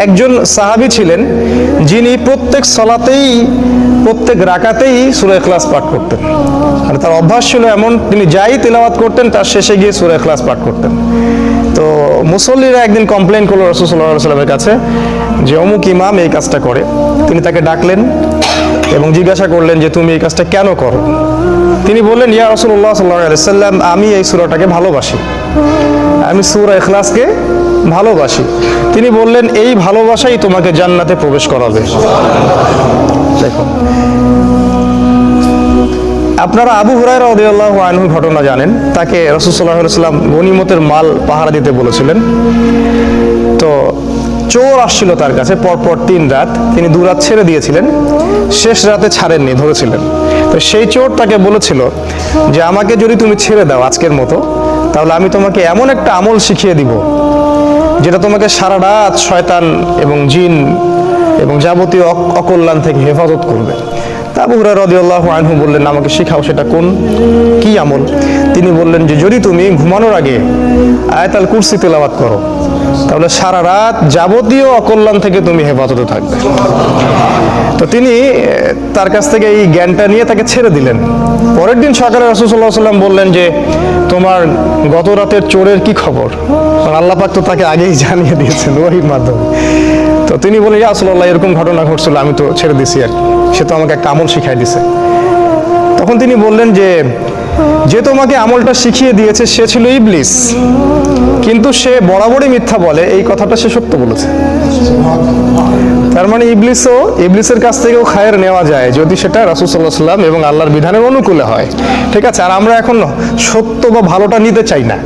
একজন সাহাবী ছিলেন যিনি প্রত্যেক সালাতেই প্রত্যেক রাকাতেই সূরা ইখলাস পাঠ করতেন। মানে তার অভ্যাস ছিল এমন, তিনি যাই তেলাওয়াত করতেন তার শেষে গিয়ে সূরা ইখলাস পাঠ করতেন। তো মুসল্লিরা একদিন কমপ্লেন করলো রাসূল সাল্লাল্লাহু আলাইহি ওয়াসাল্লামের কাছে যে অমুক ইমাম এই কাজটা করে। তিনি তাকে ডাকলেন এবং জিজ্ঞাসা করলেন যে তুমি এই কাজটা কেন করো। তিনি বললেন, ইয়া রাসূলুল্লাহ সাল্লাল্লাহু আলাইহি ওয়াসাল্লাম, আমি এই সূরাটাকে ভালোবাসি, আমি সূরা ইখলাসকে ভালোবাসি। তিনি বললেন, এই ভালোবাসাই তোমাকে জান্নাতে প্রবেশ করাবে। দেখো, আপনারা আবু হুরায়রা রাদিয়াল্লাহু আনহু ঘটনা জানেন। তাকে রাসূল সাল্লাল্লাহু আলাইহি ওয়াসাল্লাম গনিমতের মাল পাহারা দিতে বলেছিলেন। তো চোর আসছিল তার কাছে পরপর 3 রাত, তিনি 2 রাত ছেড়ে দিয়েছিলেন, শেষ রাতে ছাড়েননি, ধরেছিলেন। তো সেই চোর তাকে বলেছিল যে আমাকে যদি তুমি ছেড়ে দাও আজকের মতো, তাহলে আমি তোমাকে এমন একটা আমল শিখিয়ে দিব যেটা তোমাকে সারা রাত শয়তান এবং জিন এবং যাবতীয় অকল্যাণ থেকে হেফাজত করবে। আবু হুরায়রা রাদিয়াল্লাহু আনহু বললেন, আমাকে শিখাও, সেটা কি আমল? তিনি বললেন যে যদি তুমি ঘুমানোর আগে আয়াতুল কুরসি তেলাওয়াত করো, তাহলে সারা রাত যাবতীয় অকল্যাণ থেকে তুমি হেফাজতে থাকবে। তো তিনি তার কাছ থেকে এই জ্ঞানটা নিয়ে তাকে ছেড়ে দিলেন। পরের দিন সকালে রাসূল সাল্লাল্লাহু আলাইহি ওয়াসাল্লাম বললেন যে তোমার গত রাতের চোরের কি খবর? আল্লাহ পাক তো তাকে আগেই জানিয়ে দিয়েছেন ওহীর মাধ্যমে। তো তিনি বললেন, ইয়া রাসূলুল্লাহ, এরকম ঘটনা ঘটছিল, আমি তো ছেড়ে দিছি আর কি, সে তো আমাকে একটা আমল শিখাই দিছে। তখন তিনি বললেন যে তোমাকে আমলটা শিখিয়ে দিয়েছে সে ছিল ইবলিস, কিন্তু সে বরাবরই মিথ্যা বলে, এই কথাটা সে সত্য বলেছে। তার মানে ইবলিসের কাছ থেকেও খায়ের নেওয়া যায় যদি সেটা রাসূল সাল্লাল্লাহু আলাইহি ওয়াসাল্লাম এবং আল্লাহর বিধানের অনুকূলে হয়। ঠিক আছে, আর আমরা এখন সত্য বা ভালোটা নিতে চাই না।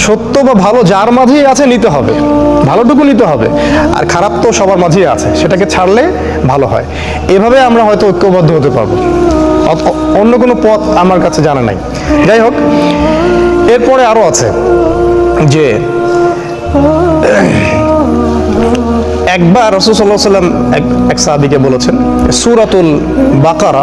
সত্য বা ভালো যার মাঝেই আছে নিতে হবে, ভালোটুকু নিতে হবে, আর খারাপ তো সবার মাঝেই আছে, সেটাকে ছাড়লে ভালো হয়। এভাবে আমরা হয়তো ঐক্যবদ্ধ হতে পারবো, অন্য কোনো পথ আমার কাছে জানা নাই। যাই হোক, এরপরে আরো আছে যে একবার রাসূল সাল্লাল্লাহু আলাইহি ওয়াসাল্লাম এক সাহাবীকে বলেছেন সূরাতুল বাকারা